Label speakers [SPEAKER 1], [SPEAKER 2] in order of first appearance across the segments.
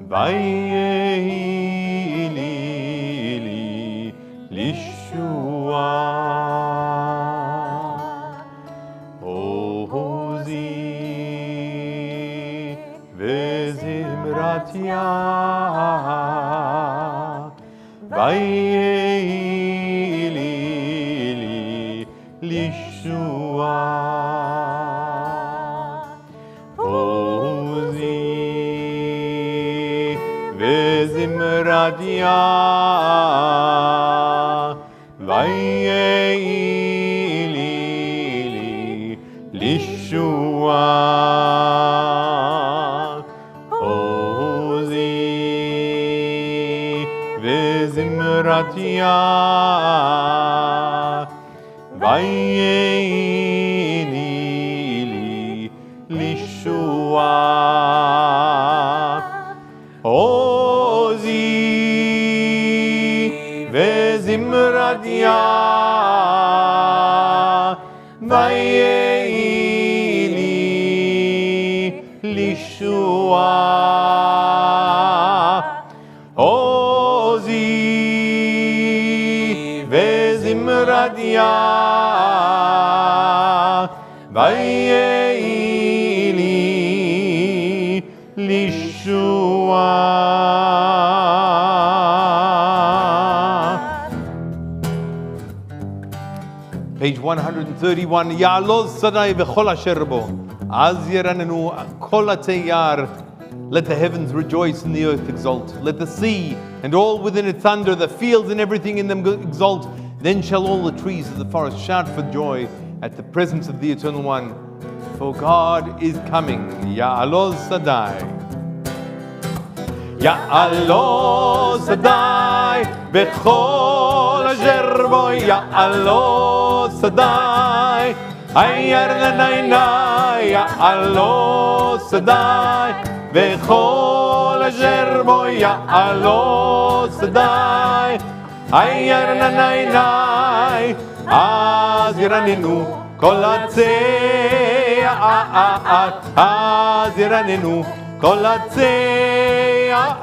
[SPEAKER 1] ויהי לי לישועה. עוזי וזמרתיה ויהי לי לישועה. עוזי וזמרתיה ויהי לי לישועה. עוזי וזמרתיה ויהי לי לישועה. עוזי וזמרתיה ויהי לי לישועה. עוזי וזמרתיה ויהי לי לישועה. Page 131. Ya'aloz Sadai v'chol asher bo. Az yeranenu kol hateyar. Let the heavens rejoice and the earth exult. Let the sea and all within it thunder, the fields and everything in them exult. Then shall all the trees of the forest shout for joy at the presence of the Eternal One. For God is coming. Ya'aloz Sadai. Ya'aloz Sadai v'chol asher bo. Ya'aloz Sadai ayar l'nainai. Ya'aloz Sadai v'chol asher bo. Ya'aloz Sadai ayar l'nainai. Az yiranenu kol hatze'ar. Az yiranenu kol hatze'ar.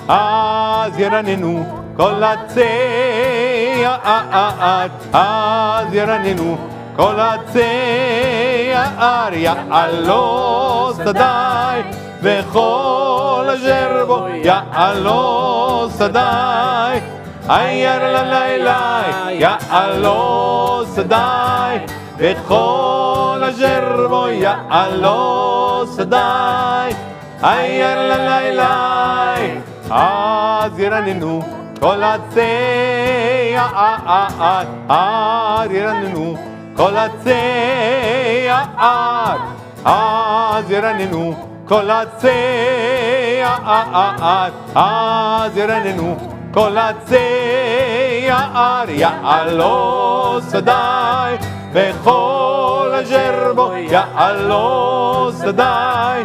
[SPEAKER 1] Az yiranenu kol hatze'ar. Az yiranenu kol hatze'ar. Ya'aloz Sadai v'chol asher bo. Ya'aloz Sadai ayar l'lailai. Ya'aloz Sadai v'chol asher bo. Ya'aloz Sadai ayar l'lailai. Az yiranenu kol hatze'ar. Az yiranenu kol hatze'ar. Az yiranenu kol hatze'ar. Az yiranenu kol hatze'ar. Ya'aloz Sadai v'chol asher bo. Ya'aloz Sadai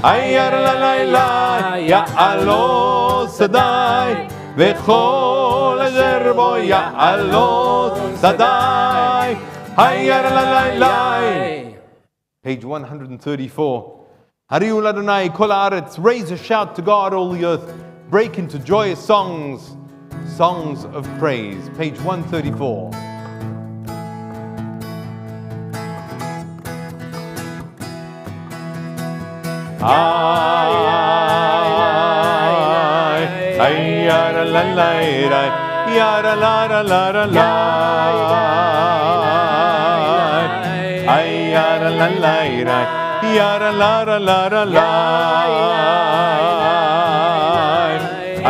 [SPEAKER 1] ayar l'lailai. Ya'aloz Sadai v'chol asher bo. Ya'aloz Sadai ayar l'lailai. Page 134. Hariu l'Adonai kol haaretz. Raise a shout to God, all the earth. Break into joyous songs, songs of praise. Page 134. Ay, yara la la la, yara la la la la. Ay, yara la la la, yara la la la la.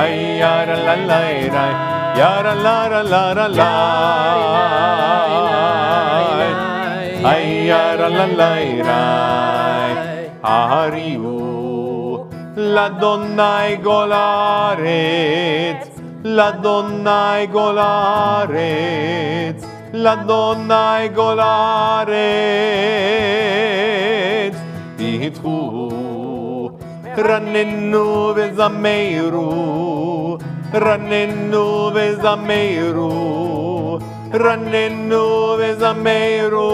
[SPEAKER 1] Ay, yara la la la, yara la la la la. Ay, yara la la la. Hariu l'Adonai golaretz, l'Adonai golaretz, l'Adonai golaretz. Itchu ranenu vezameru, ranenu vezameru, ranenu vezameru.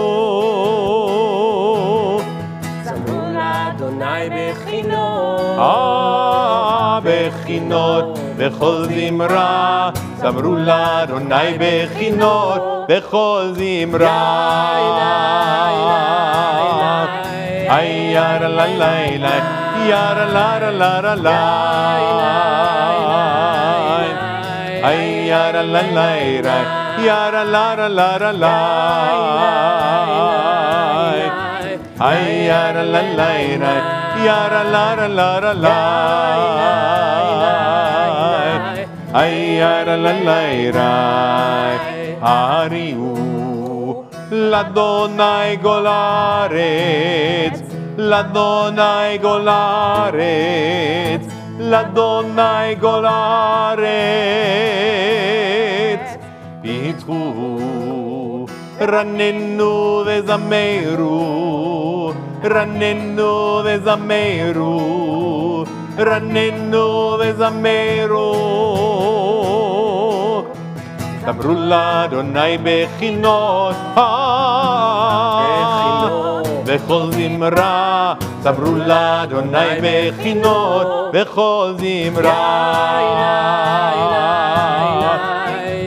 [SPEAKER 2] Adonai bechino.
[SPEAKER 1] בחינות, בכל זמרה. זמרו לאדוני בחינות, בכל זמרה. איי יארה לה לה לה, יארה לה לה לה לה. איי יארה לה לה לה, יארה לה לה לה לה. Ay yara la la la, yara la la la la. Ay yara la la la. Ariu l'Adonai golaretz, l'Adonai golaretz, l'Adonai golaretz. Pitchu ranenu vezameru. Ranenu vezameru, ranenu vezameru. Zamru l'Adonai bechinot, bechol zimra. Zamru l'Adonai bechinot, bechol zimra.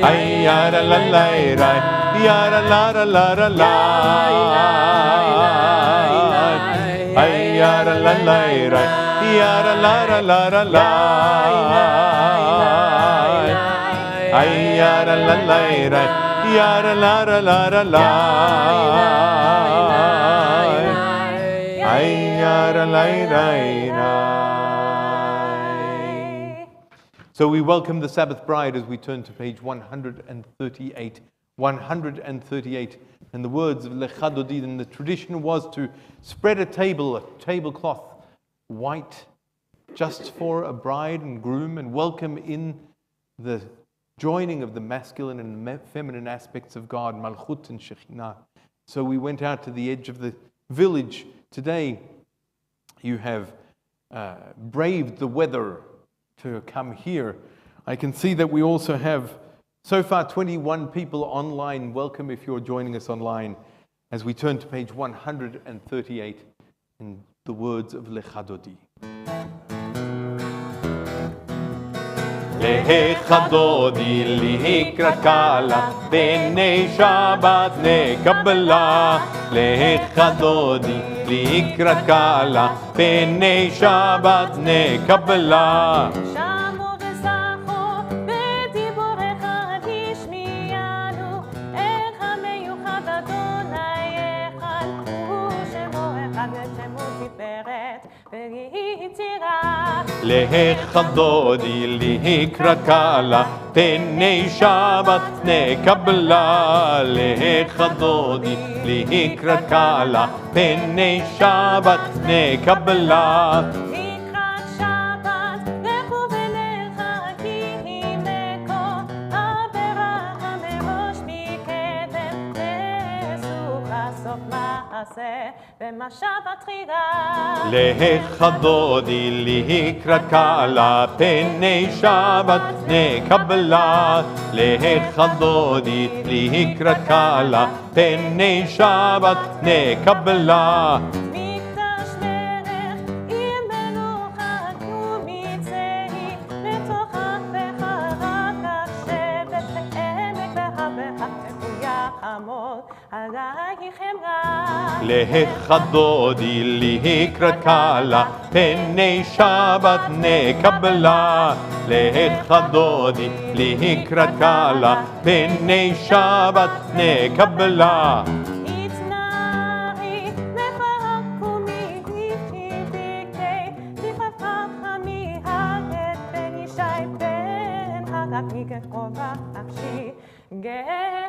[SPEAKER 1] Ay yara la la la, yara la la la la. Ay yara la la la, yara la la la la. Ay yara la la la, yara la la la la. Ay yara la la la. So we welcome the Sabbath bride as we turn to page 138. 138. And the words of Lecha Dodi, and the tradition was to spread a tablecloth, white, just for a bride and groom, and welcome in the joining of the masculine and feminine aspects of God, Malchut and Shekhinah. So we went out to the edge of the village. Today, you have braved the weather to come here. I can see that we also have so far 21 people online. Welcome if you're joining us online as we turn to page 138 in the words of Lecha Dodi. Lecha Dodi likrat kala b'nei Shabbat ne Kabbalat. Lecha Dodi likrat kala b'nei Shabbat ne Kabbalat. Lecha Dodi likrat kala b'nei Shabbat ne Kabbalat. Lecha Dodi likrat kala b'nei Shabbat ne Kabbalat.
[SPEAKER 2] לקראת שבת לכו ולחכי מקו הברכה מראש מקדם לסוכה סוף מעשה במחשבת תחילה.
[SPEAKER 1] Lecha Dodi likrat kala b'nei Shabbat ne Kabbalat. Lecha Dodi likrat kala b'nei Shabbat ne Kabbalat.
[SPEAKER 2] מקדש מלך עם מלוכה ומצאי לתוכך וחרב כך שבט העמק והברך תחויה חמוד עלייך חמלה.
[SPEAKER 1] Lecha Dodi likrat kala b'nei Shabbat ne Kabbalat. Lecha Dodi likrat kala b'nei Shabbat ne Kabbalat.
[SPEAKER 2] התנערי לפרק ומתפתקי לפרח מהגת בן ישי בן הגת מגת קרובה נפשי גהרה.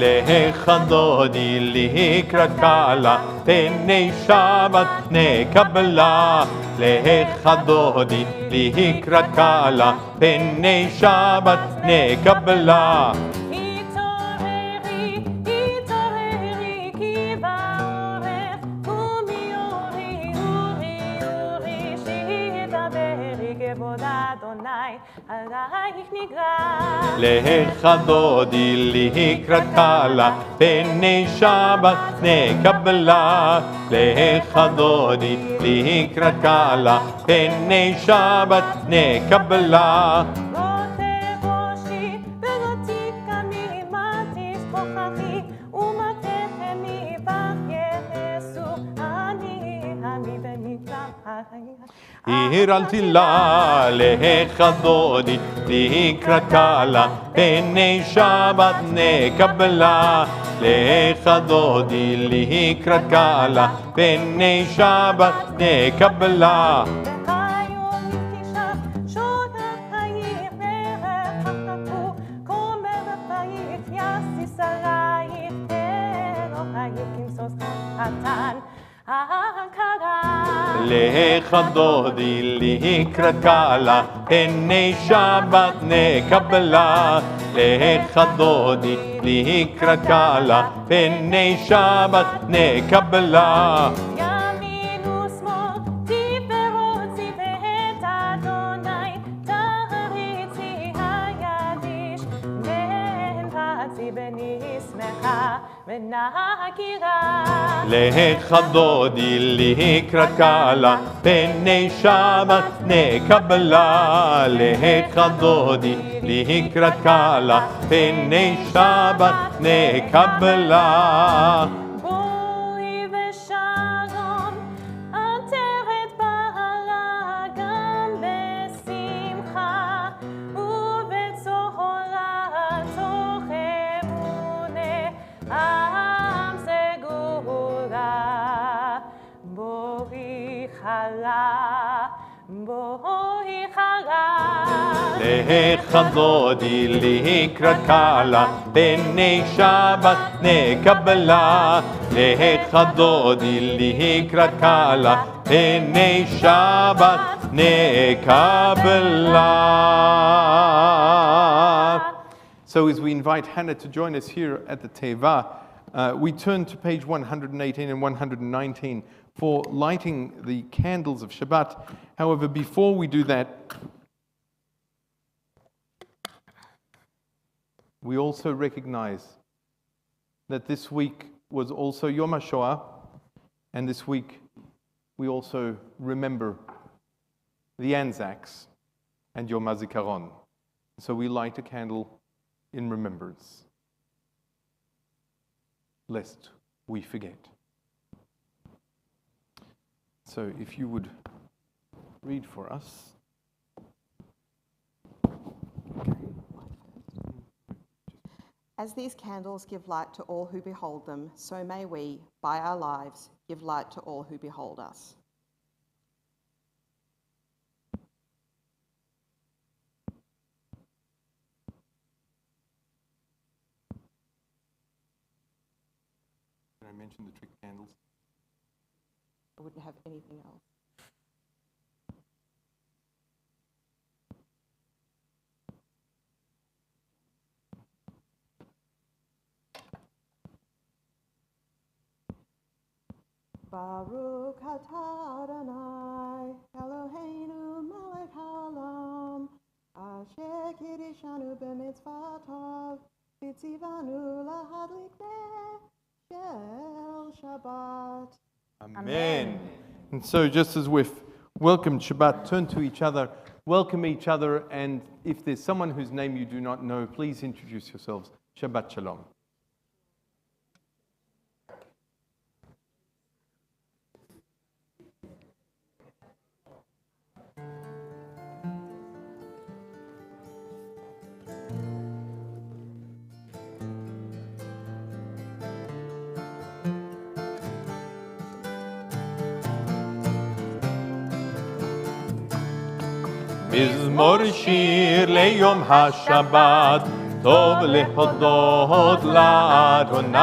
[SPEAKER 1] Lecha Dodi likrat kala b'nei Shabbat ne Kabbalat. Lecha Dodi likrat kala b'nei Shabbat ne Kabbalat.
[SPEAKER 2] התעוררי, התעוררי כי בעורף ומי אורי, אורי, אורי שידברי כבודה אדוני, עלייך נגרש.
[SPEAKER 1] לך דודי לקראת קלה, פני שבת נקבלה. לך דודי לקראת קלה, פני שבת נקבלה.
[SPEAKER 2] לא תבושי ולא תקמי, מה תשכחי ומתחמי בך יחסו, אני במקלחי.
[SPEAKER 1] הרלתי לה, לך דודי לקראת קלה, פני שבת נקבלה. לך דודי לקראת קלה, פני שבת נקבלה.
[SPEAKER 2] והיום נפגישה שותפייך ורחקו, כומר בפייך יסיס עלייך, אלוהייך כמסוס חתן הקרה.
[SPEAKER 1] לך דודי לקראת קלה, פני שבת נקבלה. לך דודי לקראת קלה, פני שבת נקבלה.
[SPEAKER 2] ימין ושמאל תפרוצי ואת אדוני תריצי הידיש, והנפצי ונשמחה ונקירה.
[SPEAKER 1] לך דודי לקראת קלה, פני שבת נקבלה. לך דודי לקראת קלה, פני שבת נקבלה.
[SPEAKER 2] בואי ושלום, עטרת בעלה גם בשמחה, ובצהלה תוך אמונה עם סגולה. בואי חלה, בואי חלה.
[SPEAKER 1] לך דודי לקראת קלה, פני שבת נקבלה. לך דודי לקראת קלה, פני שבת נקבלה. So as we invite Hannah to join us here at the Teva, we turn to page 118 and 119 for lighting the candles of Shabbat. However, before we do that, we also recognize that this week was also Yom HaShoah, and this week we also remember the Anzacs and Yom HaZikaron. So we light a candle in remembrance, lest we forget. So if you would read for us.
[SPEAKER 3] As these candles give light to all who behold them, so may we, by our lives, give light to all who behold us.
[SPEAKER 1] Did I mention the trick candles?
[SPEAKER 3] I wouldn't have anything else. Baruch atah Adonai, Eloheinu melech haolam, asher kiddushanu b'mitzvotav, v'tzivanu lahadlik ner shel Shabbat.
[SPEAKER 1] Amen. And so just as we've welcomed Shabbat, turn to each other, welcome each other, and if there's someone whose name you do not know, please introduce yourselves. Shabbat Shalom. מזמור שיר ליום השבת, טוב להודות לאדוני,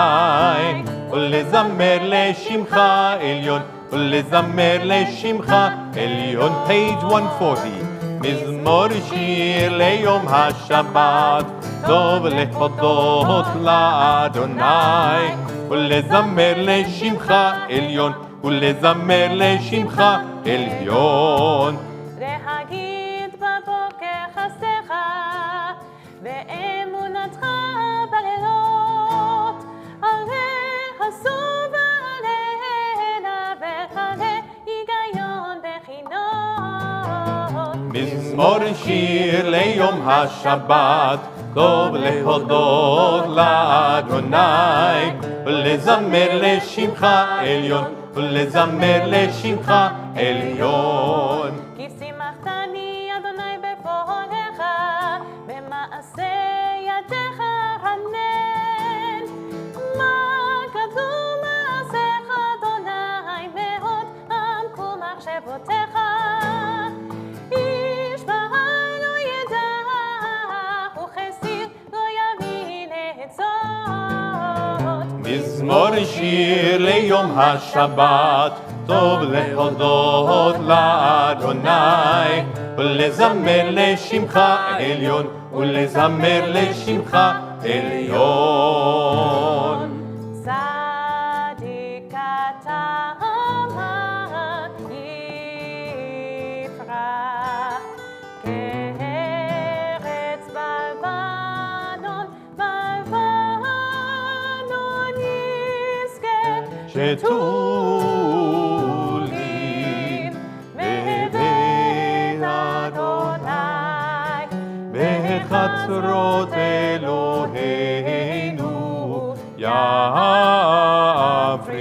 [SPEAKER 1] ולזמר לשמך עליון, ולזמר לשמך עליון. page 140. מזמור שיר ליום השבת, טוב להודות לאדוני, ולזמר לשמך עליון, ולזמר לשמך עליון.
[SPEAKER 2] להגיד בבוקר מעשיך, ואמונתך בלילות, עליה סוב עליהנה, ועליה היגיון בחינות.
[SPEAKER 1] מזמור שיר ליום השבת, טוב להודות לאדוני, ולזמר לשמך עליון, ולזמר לשמך עליון.
[SPEAKER 2] כי שימחתני אדוני בפועלך, במעשה ידיך רנן. מה גדול מעשיך אדוני, מאוד עמקו מחשבותיך. איש בעל לא ידע, וכסיר לא יבין עצות.
[SPEAKER 1] מזמור שיר ליום השבת, טוב להודות לאדוני, ולזמר לשמך עליון, ולזמר לשמך עליון.
[SPEAKER 2] צדיק אתה יפרח, כארץ בלבנון, בלבנון יזכה.
[SPEAKER 1] שתולים בבית אדוני, בחצרות אלוהינו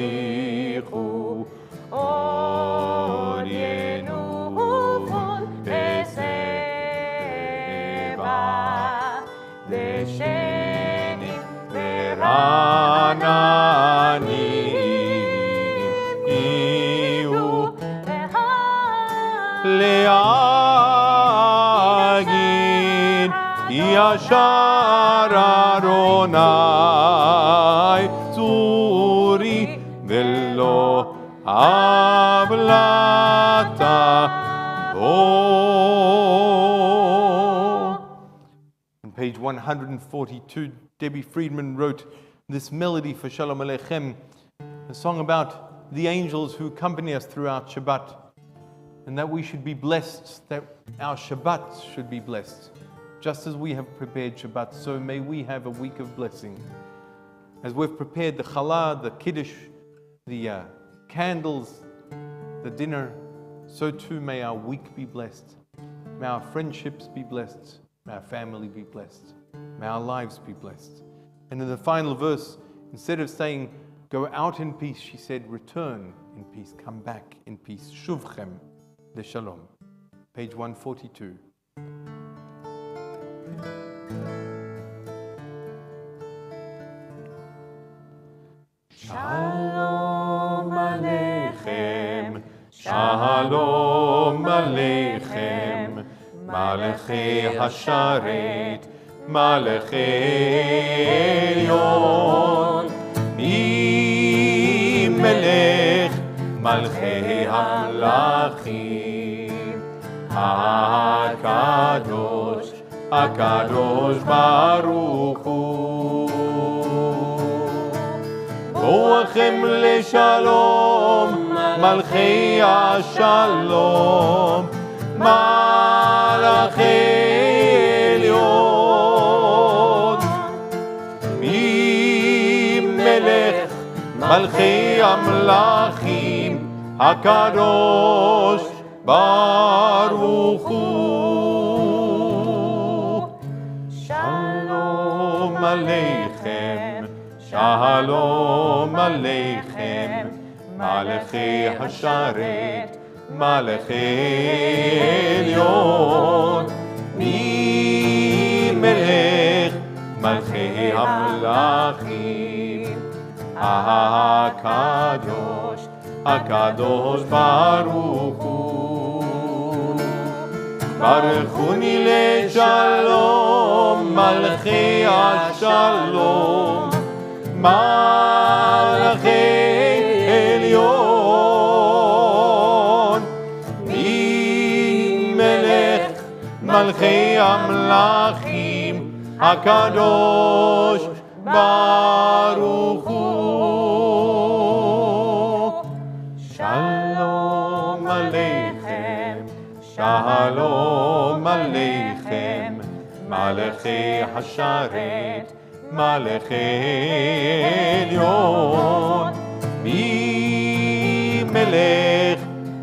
[SPEAKER 1] יפריחו. עוד ינופון בשבע, דשנים ורעננים יהיו להגיד ישר ארוני צורי ולא עוולתה בו. On page 142, Debbie Friedman wrote this melody for Shalom Aleichem, a song about the angels who accompany us throughout Shabbat, and that we should be blessed, that our Shabbat should be blessed. Just as we have prepared Shabbat, so may we have a week of blessing. As we've prepared the challah, the kiddush, the candles, the dinner, so too may our week be blessed. May our friendships be blessed. May our family be blessed. May our lives be blessed. And in the final verse, instead of saying, go out in peace, she said, return in peace, come back in peace. Shuvchem leshalom. Page 142. Shalom Aleichem, Shalom Aleichem, Malachei Hasharet, Malachei Elyon, Mi Melech, Malchei Hamlachim, HaKadosh, HaKadosh Baruch Hu. Boachem leshalom, Malchei Hashalom, Malachei Elyon, Mi Melech, Malchei Amlachim, HaKadosh Baruch Hu. Shalom Aleichem, Shalom Aleichem, Malachei Hasharet, Malachei Elyon, Mi Melech, Malchei Hamlachim, HaKadosh, HaKadosh Baruch Hu. Baruchuni leshalom, Malchei Hashalom, Malachei Elyon, Mi Melech, Malchei Amlachim, HaKadosh Baruch Hu. Shalom Aleichem, שלום עליכם, מלאכי השרת, מלאכי עליון, מי מלך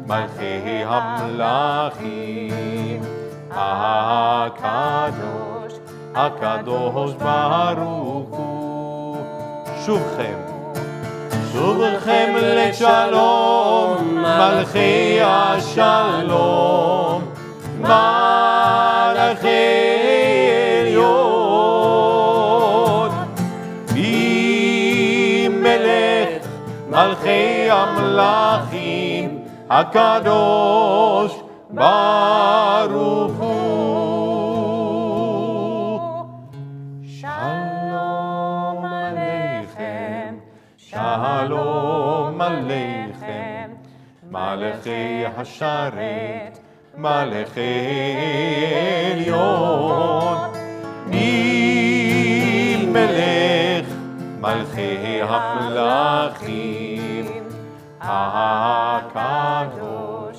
[SPEAKER 1] מלכי המלכים, הקדוש, הקדוש ברוך הוא. שובכם, שובכם לשלום, מלכי השלום, מלכי עליון, מי מלך מלכי המלכים, הקדוש ברוך הוא. שלום עליכם, שלום עליכם, מלאכי השרת, מלאכי עליון, מי מלך מלכי המלכים, הקדוש,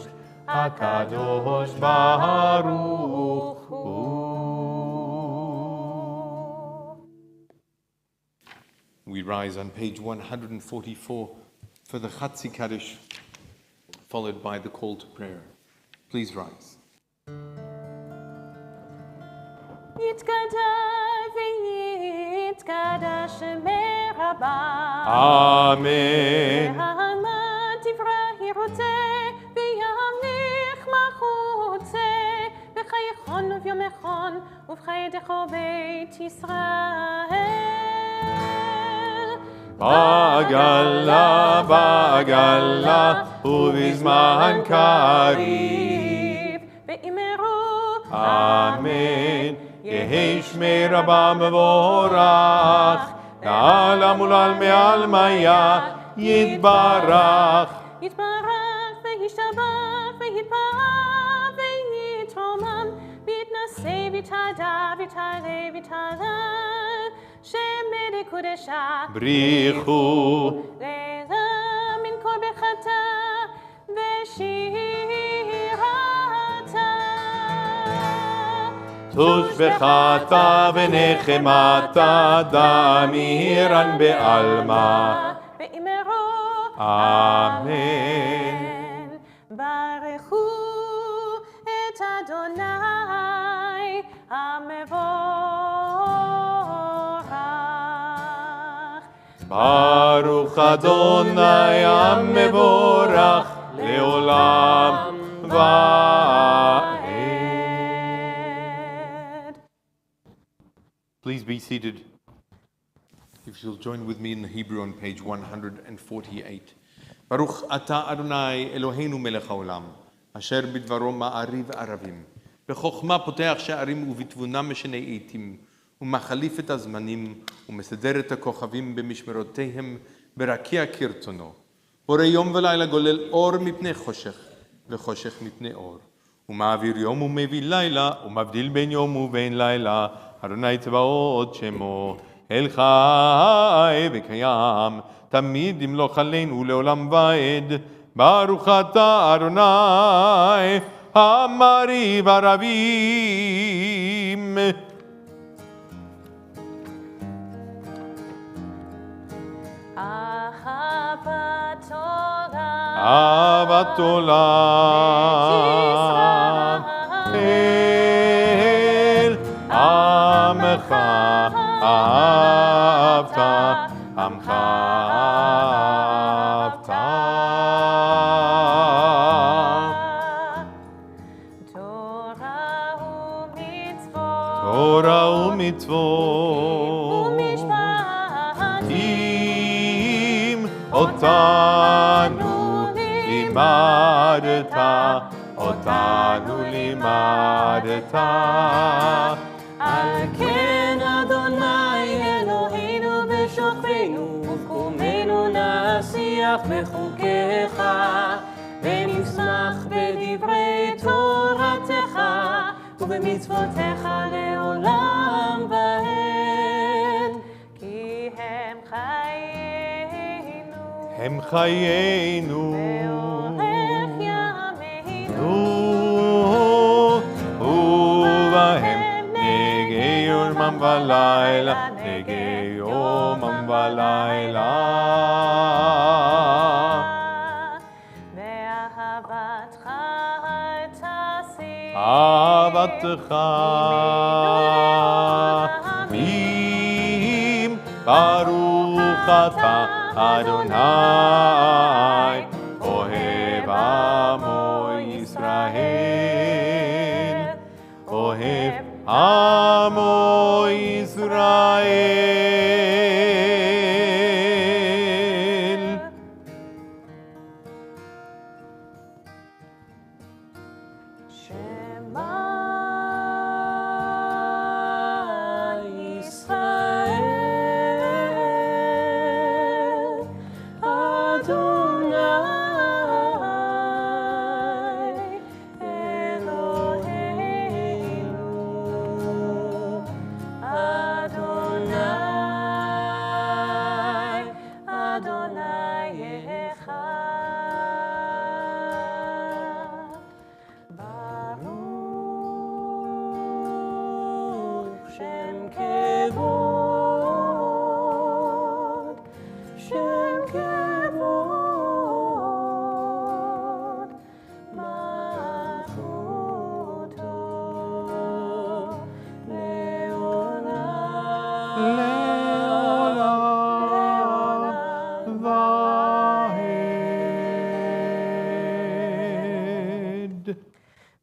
[SPEAKER 1] הקדוש ברוך הוא. We rise on page 144 for the Chatzi Kaddish, followed by the call to prayer. Please rise.
[SPEAKER 2] יתגדל ויתקדש שמך רבה.
[SPEAKER 1] Amen.
[SPEAKER 2] והמן תברא רוצה וימליך מחוצה, בחייכון וביומכון ובחיידך בית ישראל.
[SPEAKER 1] בעגלה, בעגלה, ובזמן קריב.
[SPEAKER 2] ואמרו
[SPEAKER 1] אמן. יהי שמי רבה מבורך, לעלם ולעלמי עלמיה יתברך.
[SPEAKER 2] יתברך וישתבח ויתפאר ויתרומם ויתנשא ויתהדר ויתעלה ויתהלל שמי לקודשה
[SPEAKER 1] בריחו
[SPEAKER 2] לעילם מן כל ברכתה ושירתה.
[SPEAKER 1] תושבחתה ונחמתה דמירן בעלמה.
[SPEAKER 2] ואמרו
[SPEAKER 1] אמן.
[SPEAKER 2] ברכו את אדוני המבורך.
[SPEAKER 1] ברוך אדוני המבורך לעולם ועד. Please be seated. If you'll join with me in the Hebrew on page 148. Baruch ata Adonai Eloheinu melech haolam, asher bidvaro ma'ariv aravim, בחוכמה פותח שערים ובתבונה משנה עיתים, ומחליף את הזמנים, ומסדר את הכוכבים במשמרותיהם ברקיע כרצונו. בורא יום ולילה גולל אור מפני חושך, וחושך מפני אור. ומעביר יום ומביא לילה, ומבדיל בין יום ובין לילה. אדוני צבאות שמו, אל חי וקיים, תמיד ימלוך עלינו לעולם ועד. ברוך אתה אדוני, המריב ערבים. אהבת עולם, אל עמך אהבת, עמך אהבת. תורה ומצוות אם אותנו לימדת, אותנו לימדת.
[SPEAKER 2] על כן אדוני אלוהינו בשוכבנו ובקומנו נשיח בחוקיך ונשמח בדברי תורתך ובמצוותיך לעולם ועד, כי הם חיינו,
[SPEAKER 1] הם חיינו
[SPEAKER 2] ואורך ימינו,
[SPEAKER 1] ולילה, נגי יומם ולילה.
[SPEAKER 2] באהבתך אל תסיר,
[SPEAKER 1] אהבתך מים, ברוך אתה אדוני, אוהב עמו ישראל, אוהב עמו ישראל.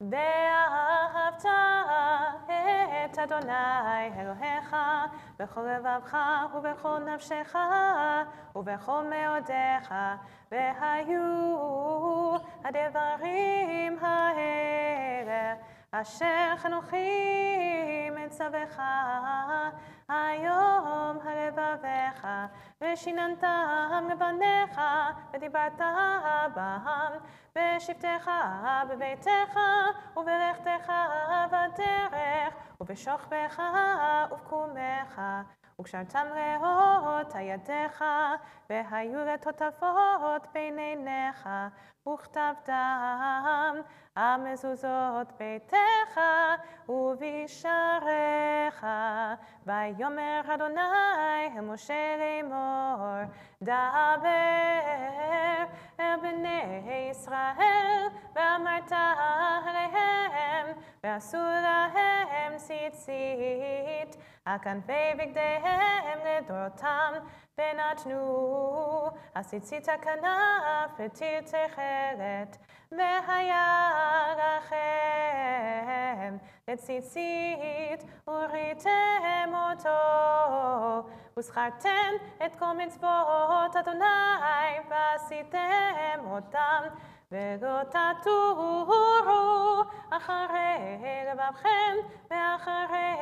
[SPEAKER 2] ואהבת את אדוני אלוהיך בכל לבבך ובכל נפשך ובכל מאודיך, והיו הדברים האלה אשר חנוכים מצווך היום הלבביך, ושיננתם לבניך ודיברת בם בשבתך בביתך ובלכתך בדרך ובשוכבך ובקומך, וקשרתם לאות ידיך, והיו לטוטפות בין עיניך, וכתבתם על מזוזות ביתך ובשעריך. ויאמר אדוני אל משה לאמור, דבר אל בני ישראל, ואמרת עליהם, ועשו להם ציצית על כנפי בגדיהם לדורותם, ונתנו הציצית הכנף לתיר תכלת, והיה לכם לציצית וראיתם אותו, וזכרתם את כל מצוות אדוני ועשיתם אותם, ולא תטורו אחרי לבבכם ואחרי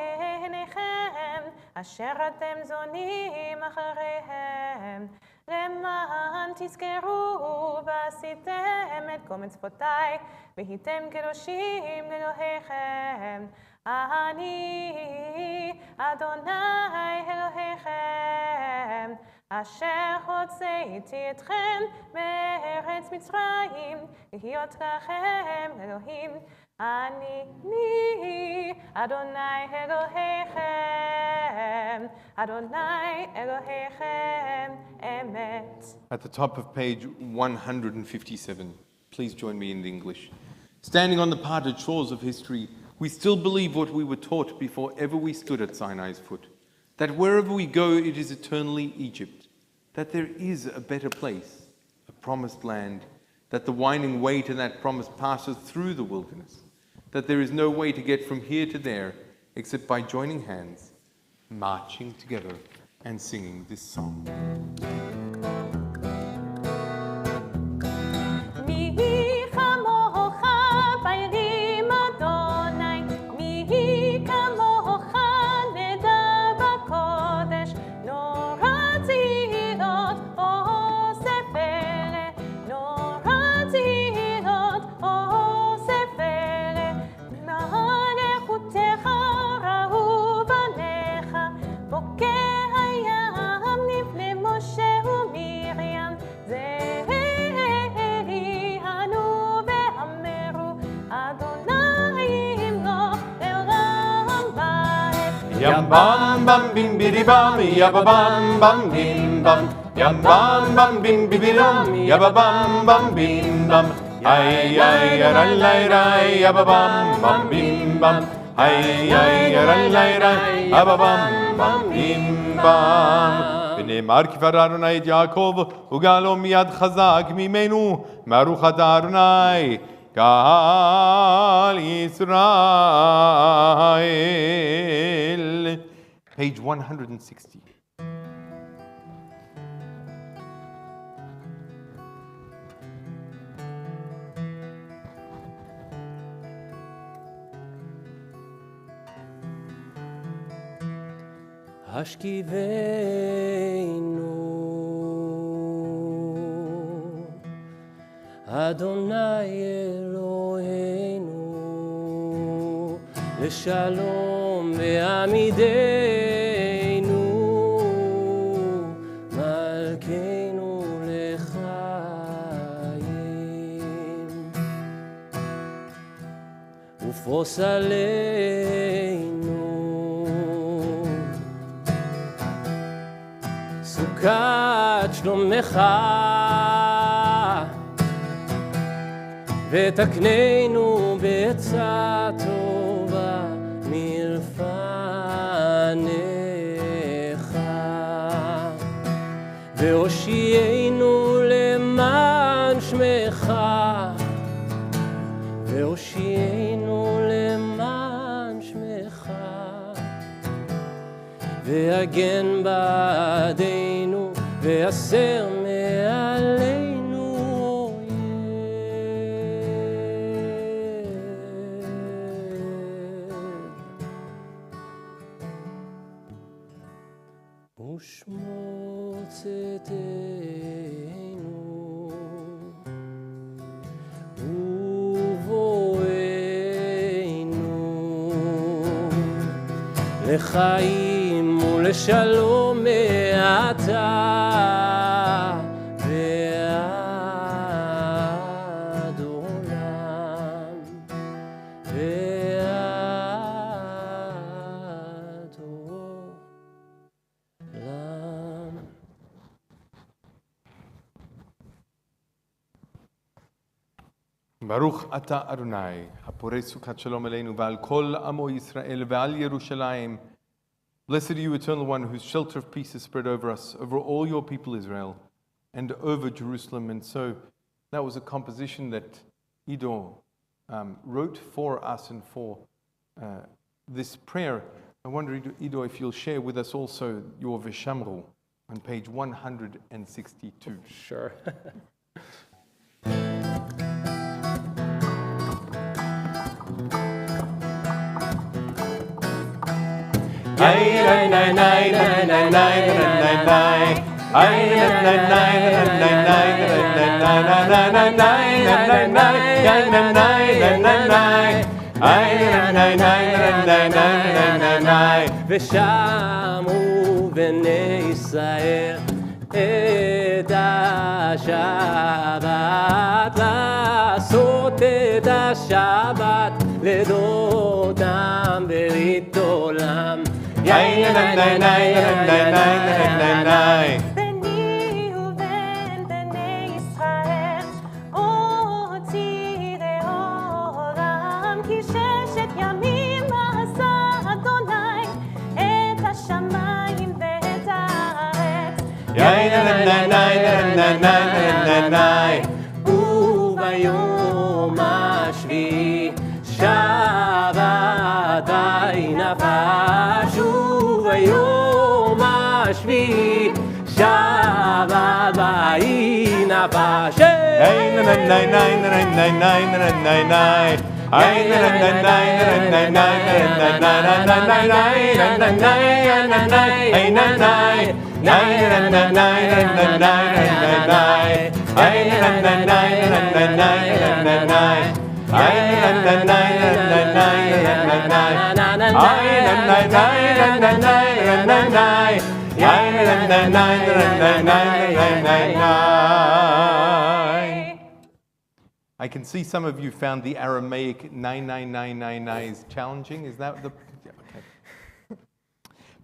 [SPEAKER 2] עיניכם אשר אתם זונים אחריהם, למען תזכרו ועשיתם את כל מצוותיי והייתם קדושים לאלוהיכם. אני אדוני אלוהיכם אשר הוצאתי אתכם מארץ מצרים להיות לכם אלוהים. אני אדוני אלוהיכם, אדוני אלוהיכם אמת.
[SPEAKER 1] At the top of page 157, please join me in the English. Standing on the parted shores of history, we still believe what we were taught before ever we stood at Sinai's foot, that wherever we go it is eternally Egypt, that there is a better place, a promised land, that the winding way to that promise passes through the wilderness, that there is no way to get from here to there except by joining hands, marching together and singing this song.
[SPEAKER 2] בוקר הים נפנה משה
[SPEAKER 1] Yam bam bam bim bidi bam, yabba bam bam bim bam. Yam bam bam bim bidi bam, yabba bam bam bim bam. Ay ay ray ray ray, yabba bam bam bim bam. Ay ay ray ray ray, yabba bam bam bim bam. ונאמר כבר אדוני את יעקב וגאלו מיד חזק ממנו ברוך אתה אדוני גאל ישראל. Page 160.
[SPEAKER 4] השכיבנו, אדוני אלוהינו, לשלום בעמידנו, מלכנו לחיים, ופרוס עלינו סוכת שלומך, ותקננו בעצה טובה מלפניך, והושיענו למען שמך, והושיענו למען שמך, והגן בעדינו והסר מעלינו אויב, ושמוץ עתינו ובואנו לחיים ולשלום מעתה ועד עולם, ועד עולם.
[SPEAKER 1] ברוך אתה אדוני הפורש סוכת שלום עלינו ועל כל עמו ישראל ועל ירושלים. Blessed are you, Eternal One, whose shelter of peace is spread over us, over all your people Israel, and over Jerusalem. And so that was a composition that Ido wrote for us and for this prayer. I wonder, Ido, if you'll share with us also your Vishamru on page 162.
[SPEAKER 4] Sure. ושמעו בני ישראל את השבת, לעשות את השבת לדודם ברית עולם.
[SPEAKER 2] ביני ובין בני ישראל הוציא לעולם, כי ששת ימים עשה אדוני את השמיים ואת הארץ.
[SPEAKER 4] וביום השביעי שבת נפש, וביום השביעי שבת נפש.
[SPEAKER 1] I can see some of you found the Aramaic 99999 challenging. Is that the... Yeah, okay.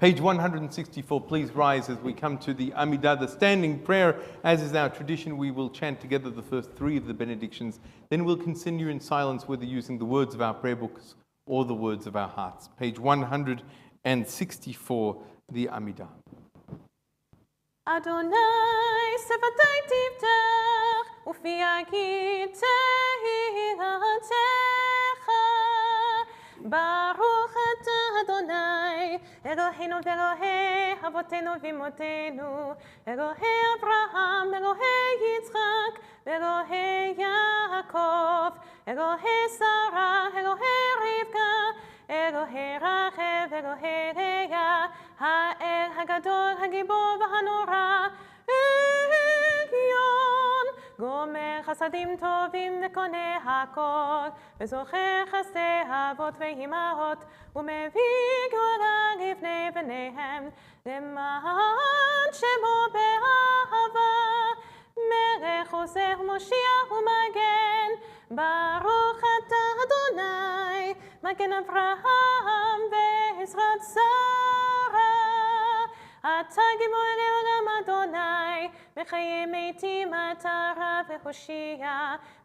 [SPEAKER 1] Page 164, please rise as we come to the Amidah, the standing prayer. As is our tradition, we will chant together the first three of the benedictions. Then we'll continue in silence, whether using the words of our prayer books or the words of our hearts. Page 164, the Amidah.
[SPEAKER 2] Adonai sevatai tivtach ufi yagid tehiratecha Baruch atah Adonai Eloheinu ve'Elohei avotenu v'imotenu Elohei Avraham Elohei Yitzchak Elohei Yaakov Elohei Sarah Elohei Rivka Elohei Rachel Elohei Leah Ha'el Hagadol Hagibor V'Hanora Elyon Gomer Chasadim Tovim V'Koneh Hakol V'Zocher Chasdei Avot V'Imahot U'Mevii Gora Livnei B'neihem Leman Shemo Be'ahava Melech Oseh Moshiach U'Magen Baruch atah Adonai Magen Avraham Ve'ezrat Sarah Atah Gibor Le'olam Adonai Mechaye Meitim Atah Rav Ve'Hoshia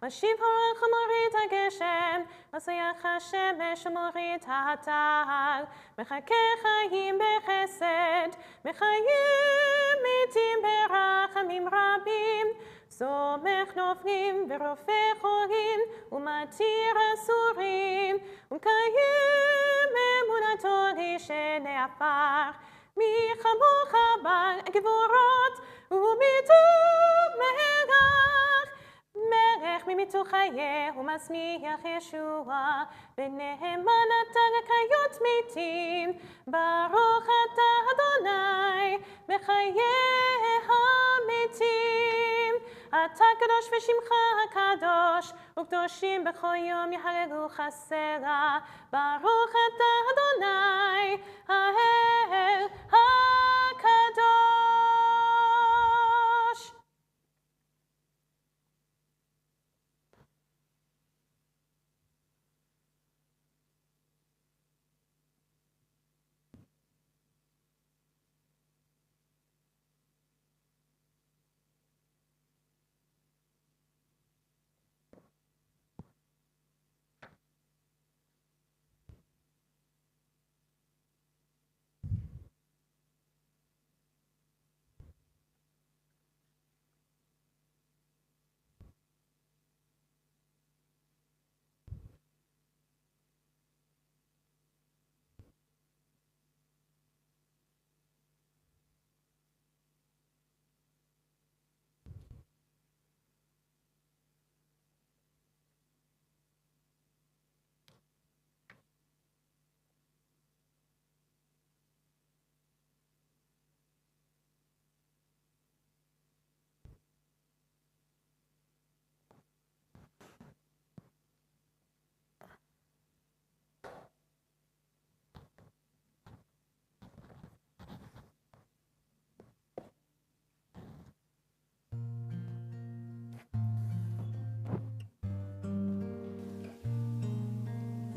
[SPEAKER 2] Mashiv Harach U'Morit HaGeshem Masayach HaShemesh U'Morit HaTal Mechakeh Chayim B'Chesed Mechayim Meitim B'Rachamim Rabim Somech Noflim V'Rofeh Cholim U'Matir Asurim U'Mekayim Emunato Rishenei Afar Mi Chamocha Bal Gevorot U'Mitub Melech Melech Mimitu Chayeh U'Masmiach Yeshua V'Neheman Atah Lekayot Meitim Baruch atah Adonai Mechayeh HaMeitim Atah Kadosh V'Shimcha HaKadosh U'Kdoshim B'chol Yom Yahalelu Chasera Baruch atah Adonai Ha'el HaKadosh.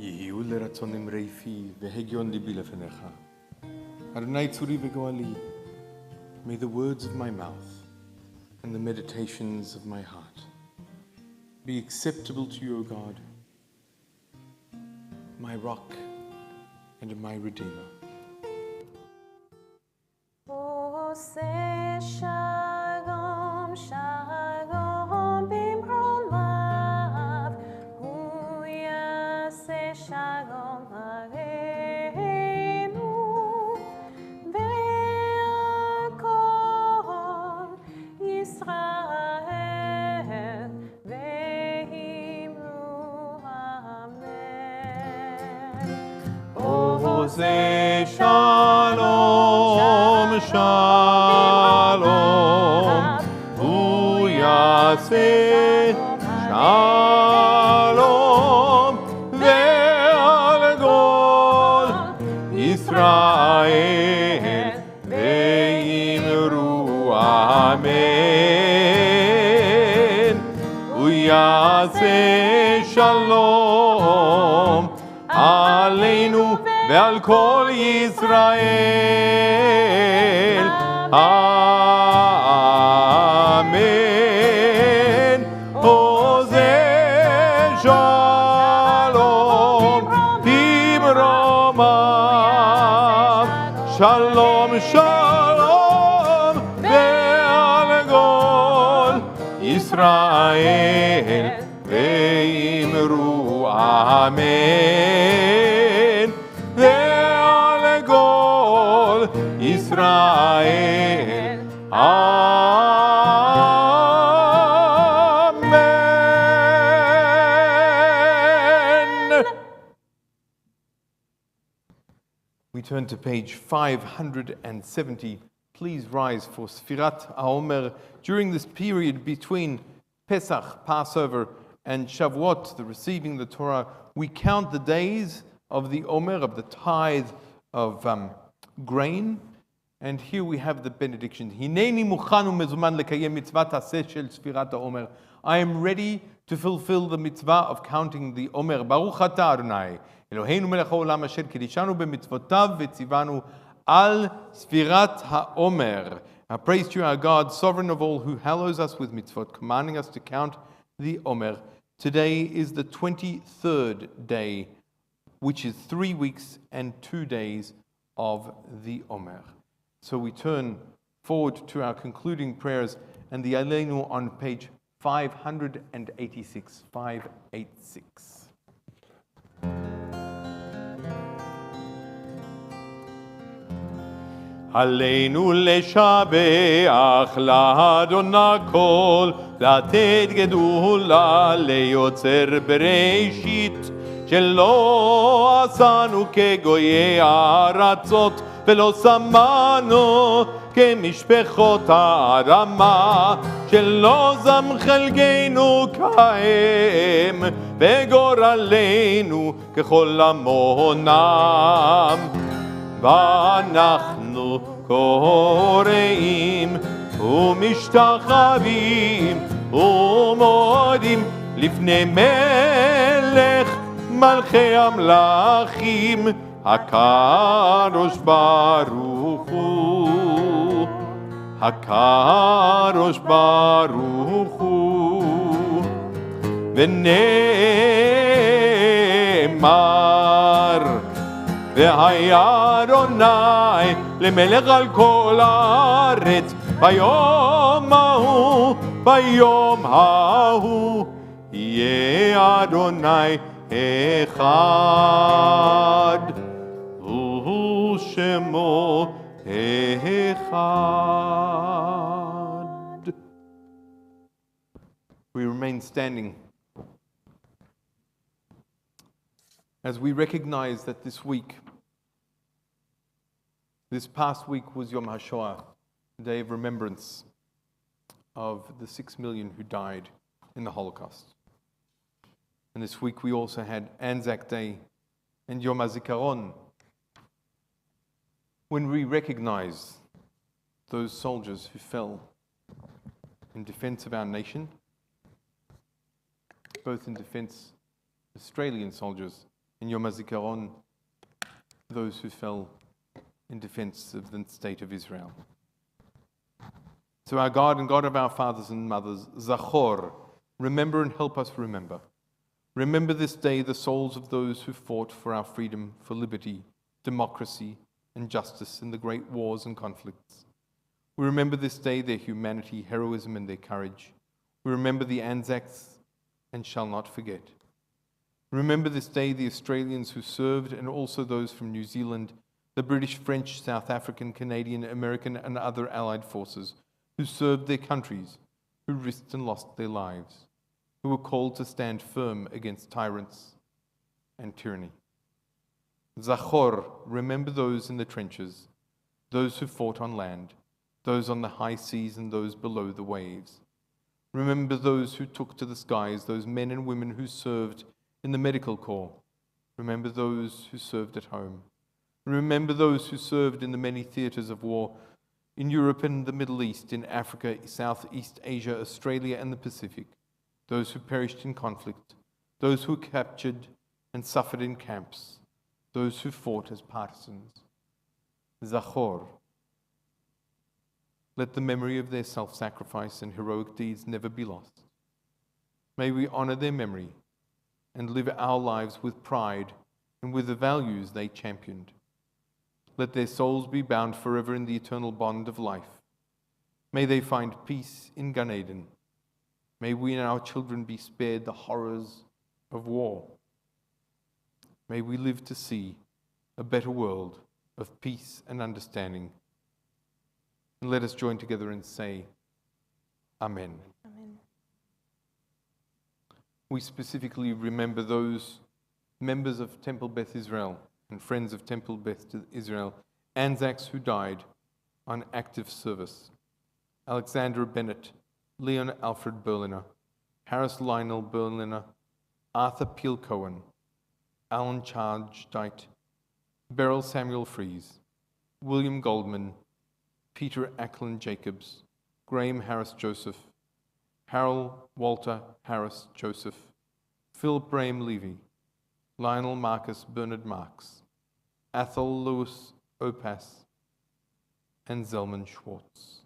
[SPEAKER 1] יהיו לרצון אמרי פי והגיון ליבי לפניך. אדוני צורי וגואלי, may the words of my mouth and the meditations of my heart be acceptable to you, O God, my rock and my redeemer.
[SPEAKER 2] Oseh shalom, shalom bimromav, hu yaseh shalom aleinu, ve'al kol Yisrael, ve'imru amen.
[SPEAKER 1] Oseh shalom, shalom, hu yaseh shalom, ve'al kol Yisrael, ve'imru amen. Hu yaseh shalom aleinu ועל כל ישראל. אמן. עושה שלום במרומיו. שלום שלום ועל כל ישראל. ואמרו אמן. ועל כל ישראל. Amen. We turn to page 570. Please rise for Sfirat HaOmer. During this period between Pesach, Passover, and Shavuot, the receiving the Torah, we count the days of the Omer, of the tithe of grain. And here we have the benediction. Hineni muchanu mezuman lekayem mitzvat haseh shel Sfirat HaOmer. I am ready to fulfill the mitzvah of counting the Omer. Baruch atah Adonai, Eloheinu melech haolam asher kidishanu b'mitzvotav v'tzivanu al Sfirat HaOmer. Praise to you, our God, sovereign of all, who hallows us with mitzvot, commanding us to count the Omer. Today is the 23rd day, which is 3 weeks and 2 days of the Omer. So we turn forward to our concluding prayers and the Aleinu on page 586. 586. עלינו לשבח לאדון הכל, לתת גדולה ליוצר בראשית, שלא עשנו כגויי הארצות, ולא שמנו כמשפחות האדמה, שלא זם חלקנו כהם, וגורלנו ככל המונם. ואנחנו קוראים ומשתחווים ומודים לפני מלך מלכי המלכים, הקדוש ברוך הוא, הקדוש ברוך הוא. ונאמר והיה אדוני למלך על כל הארץ, ביום ההוא יהיה אדוני אחד, והוא שמו אחד. We remain standing as we recognize that this past week was Yom HaShoah, the day of remembrance of the 6 million who died in the Holocaust. And this week we also had Anzac Day and Yom HaZikaron, when we recognize those soldiers who fell in defense of our nation, both in defense of Australian soldiers, and Yom HaZikaron, those who fell in defense of the state of Israel. So our God and God of our fathers and mothers, Zachor, remember and help us remember. Remember this day the souls of those who fought for our freedom, for liberty, democracy, and justice in the great wars and conflicts. We remember this day their humanity, heroism, and their courage. We remember the Anzacs and shall not forget. Remember this day the Australians who served, and also those from New Zealand, the British, French, South African, Canadian, American, and other allied forces who served their countries, who risked and lost their lives, who were called to stand firm against tyrants and tyranny. Zachor, remember those in the trenches, those who fought on land, those on the high seas and those below the waves. Remember those who took to the skies, those men and women who served in the medical corps. Remember those who served at home. Remember those who served in the many theaters of war in Europe and the Middle East, in Africa, Southeast Asia, Australia, and the Pacific. Those who perished in conflict, those who were captured and suffered in camps, those who fought as partisans. Zachor. Let the memory of their self-sacrifice and heroic deeds never be lost. May we honor their memory and live our lives with pride and with the values they championed. Let their souls be bound forever in the eternal bond of life. May they find peace in Gan Eden. May we and our children be spared the horrors of war. May we live to see a better world of peace and understanding. And let us join together and say, Amen.
[SPEAKER 2] Amen.
[SPEAKER 1] We specifically remember those members of Temple Beth Israel and friends of Temple Beth Israel, Anzacs who died on active service. Alexandra Bennett, Leon Alfred Berliner, Harris Lionel Berliner, Arthur Peel Cohen, Alan Charge Dite, Beryl Samuel Fries, William Goldman, Peter Ackland Jacobs, Graham Harris Joseph, Harold Walter Harris Joseph, Philip Braham Levy, Lionel Marcus Bernard Marks, Athol Lewis Opas, and Zelman Schwartz.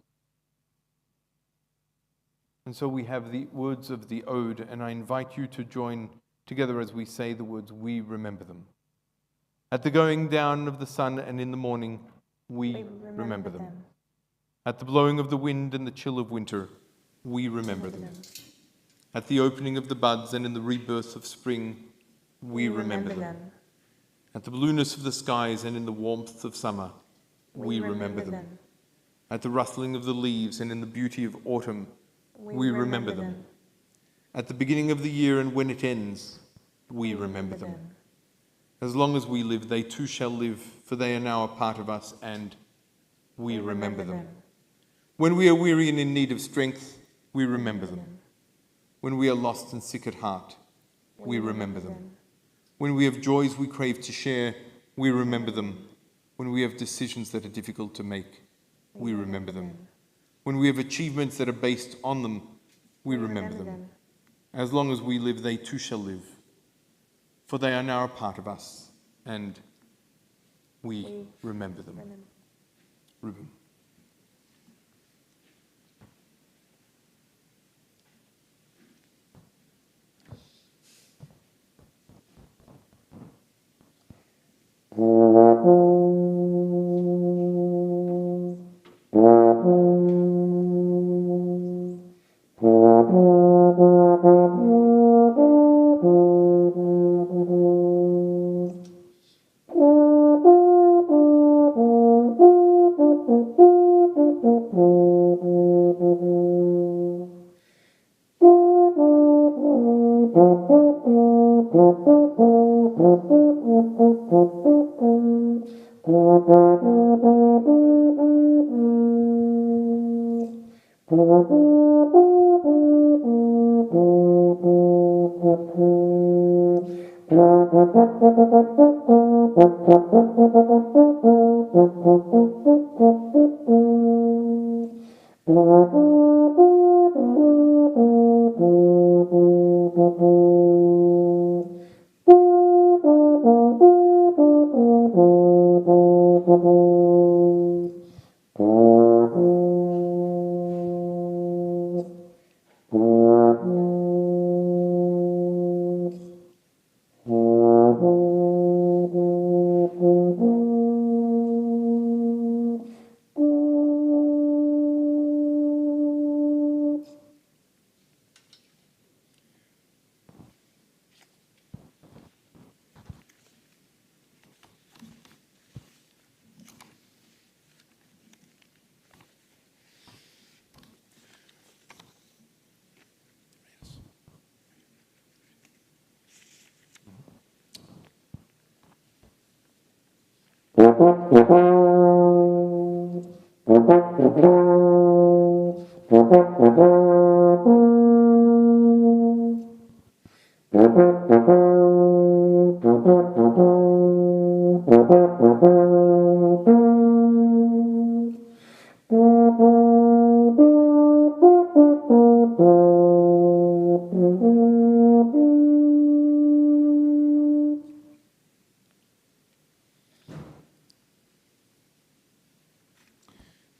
[SPEAKER 1] And so we have the words of the ode, and I invite you to join together as we say the words, we remember them. At the going down of the sun and in the morning, we remember them. At the blowing of the wind and the chill of winter, we remember them. At the opening of the buds and in the rebirth of spring, we remember them. At the blueness of the skies and in the warmth of summer, we remember them. At the rustling of the leaves and in the beauty of autumn, we remember them. At the beginning of the year and when it ends, we remember them. As long as we live, they too shall live, for they are now a part of us, and we remember them. When we are weary and in need of strength, we remember them. When we are lost and sick at heart, we remember them. When we have joys we crave to share, we remember them. When we have decisions that are difficult to make, we remember them. When we have achievements that are based on them, we remember them. As long as we live, they too shall live, for they are now a part of us, and we remember them. Reuben.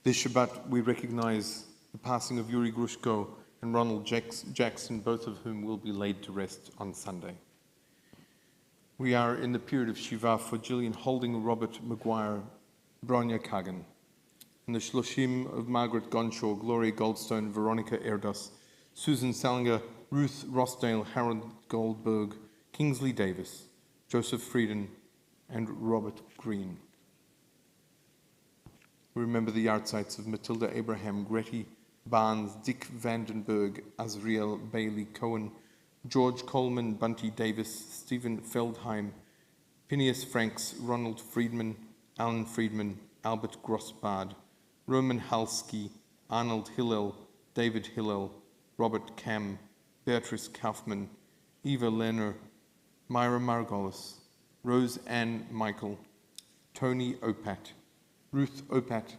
[SPEAKER 1] This Shabbat, we recognize the passing of Yuri Grushko and Ronald Jackson, both of whom will be laid to rest on Sunday. We are in the period of Shiva for Gillian Holding, Robert Maguire, Bronya Kagan, and the Shloshim of Margaret Gonshaw, Gloria Goldstone, Veronica Erdos, Susan Salinger, Ruth Rossdale, Harold Goldberg, Kingsley Davis, Joseph Frieden, and Robert Green. We remember the yahrzeits of Matilda Abraham, Gretty Barnes, Dick Vandenberg, Azriel Bailey Cohen, George Coleman, Bunty Davis, Stephen Feldheim, Phineas Franks, Ronald Friedman, Alan Friedman, Albert Grossbard, Roman Halski, Arnold Hillel, David Hillel, Robert Cam, Beatrice Kaufman, Eva Lerner, Myra Margolis, Rose Ann Michael, Tony Opat, Ruth Opat,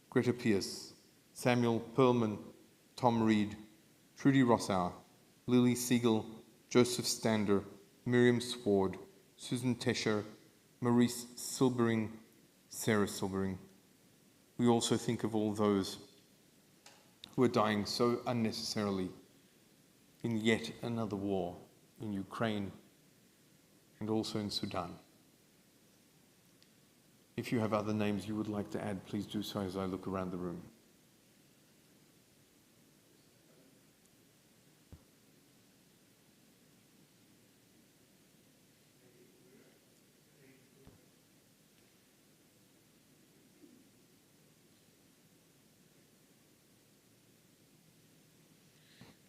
[SPEAKER 1] Greta Pierce, Samuel Perlman, Tom Reed, Trudy Rossauer, Lily Siegel, Joseph Stander, Miriam Sward, Susan Tesher, Maurice Silbering, Sarah Silbering. We also think of all those who are dying so unnecessarily in yet another war in Ukraine and also in Sudan. If you have other names you would like to add, please do so as I look around the room.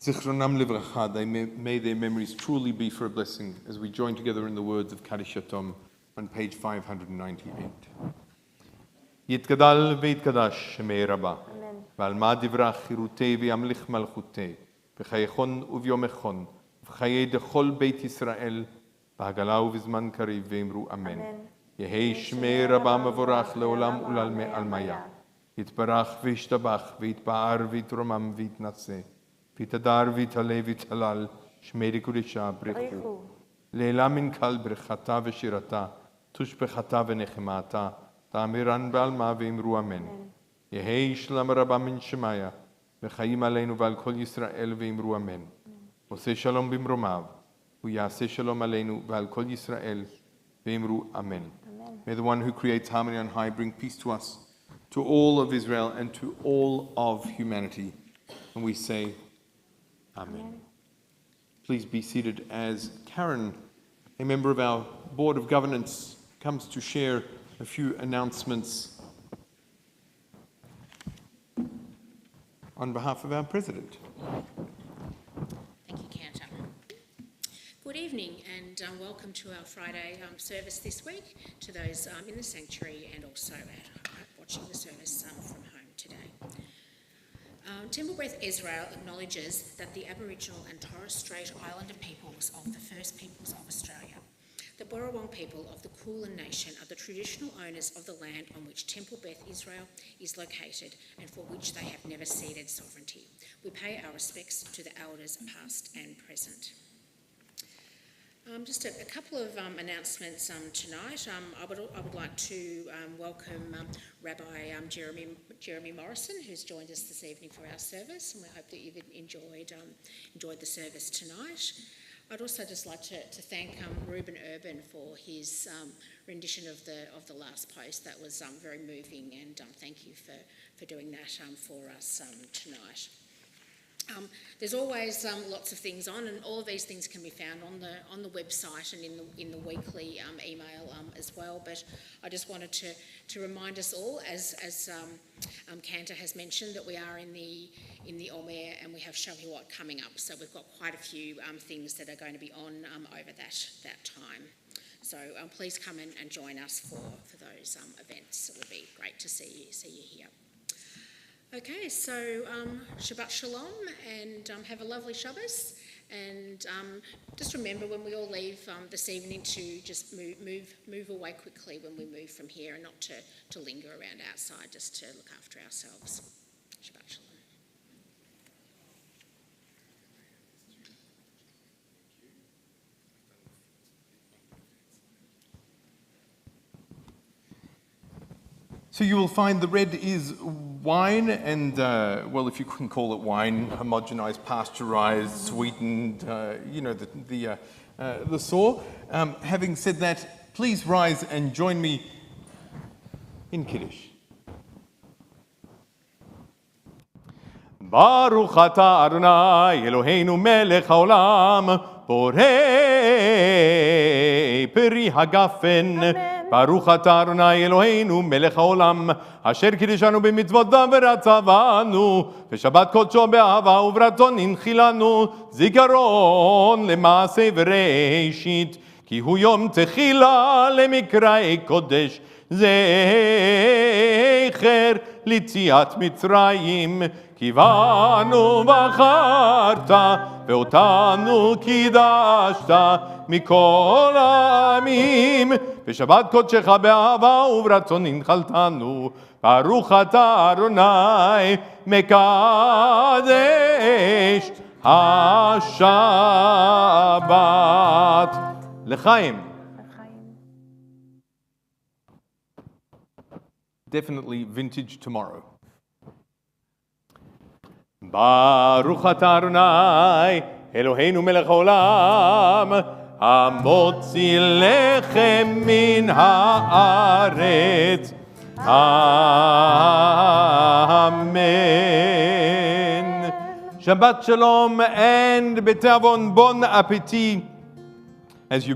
[SPEAKER 1] Zichronam livracha, may their memories truly be for a blessing as we join together in the words of Kaddish Yatom on page 598. Yitgadal v'yitkadash shemei rabba, v'alma divrach chirutei v'yamlich malchutei, v'chayechon uvyomechon, v'chayei dechol beit Yisrael, v'hagala uvizman kariv v'imru amen. Yehei shemei rabba mavorach leolam ulalme almaya, yitbarach v'yishtabach v'yitba'ar v'yitromam v'yitnaseh, ויתהדר ויתעלה ויתהלל שמי קודשה ברכו לעילה מן קל ברכתה ושירתה תושבחתה ונחמתה תאמירן בעלמה ואמרו אמן יהי שלום רבה מן שמיה וחיים עלינו ועל כל ישראל ואמרו אמן עושה שלום במרומיו ויעשה שלום עלינו ועל כל ישראל ואמרו אמן. May the one who creates harmony on high bring peace to us, to all of Israel and to all of humanity. And we say Amen. Please be seated as Karen, a member of our Board of Governance, comes to share a few announcements on behalf of our President.
[SPEAKER 5] Thank you, Cantor. Good evening and welcome to our Friday service this week, to those in the sanctuary and also at watching the service from home today. Temple Breath Israel acknowledges that the Aboriginal and Torres Strait Islander peoples of the First Peoples of Australia, the Borawong people of the Kulin Nation, are the traditional owners of the land on which Temple Beth Israel is located and for which they have never ceded sovereignty. We pay our respects to the elders past and present. Just a couple of announcements tonight. I would like to welcome Rabbi Jeremy Morrison, who's joined us this evening for our service, and we hope that you've enjoyed the service tonight. I'd also just like to thank Reuben Urban for his rendition of the last post. That was very moving, and thank you for doing that for us tonight. There's always lots of things on, and all of these things can be found on the website and in the weekly email as well. But I just wanted to remind us all, as Cantor has mentioned, that we are in the Omer and we have Shavuot coming up. So we've got quite a few things that are going to be on over that time. So please come in and join us for those events. It would be great to see you here. Okay, so Shabbat Shalom, and have a lovely Shabbos, and just remember when we all leave this evening to just move away quickly when we move from here, and not to linger around outside, just to look after ourselves. Shabbat Shalom.
[SPEAKER 1] So you will find the red is wine, and well, if you can call it wine, homogenized, pasteurized, sweetened, the saw. Having said that, please rise and join me in Kiddush. Baruch atah Adonai Eloheinu melech haolam borei peri hagafen. Baruch atah Adonai Eloheinu melech haolam asher kiddishanu b'mitzvotav v'ratzavanu v'shabbat kodsho be'ahava u'vraton inchilanu zikaron למעשה וראשית כי הוא יום תחילה למקראי קודש זכר ליציאת מצרים קיוונו בחרת ואותנו קידשת מכל העמים בשבת קודשך באהבה וברצון הנחלתנו ברוך אתה אדוני מקדש השבת לחיים. Definitely vintage tomorrow. Baruch atah Adonai Eloheinu melech haolam המוציא לחם מן הארץ. Amen. Shabbat shalom and betavon bon appetit as you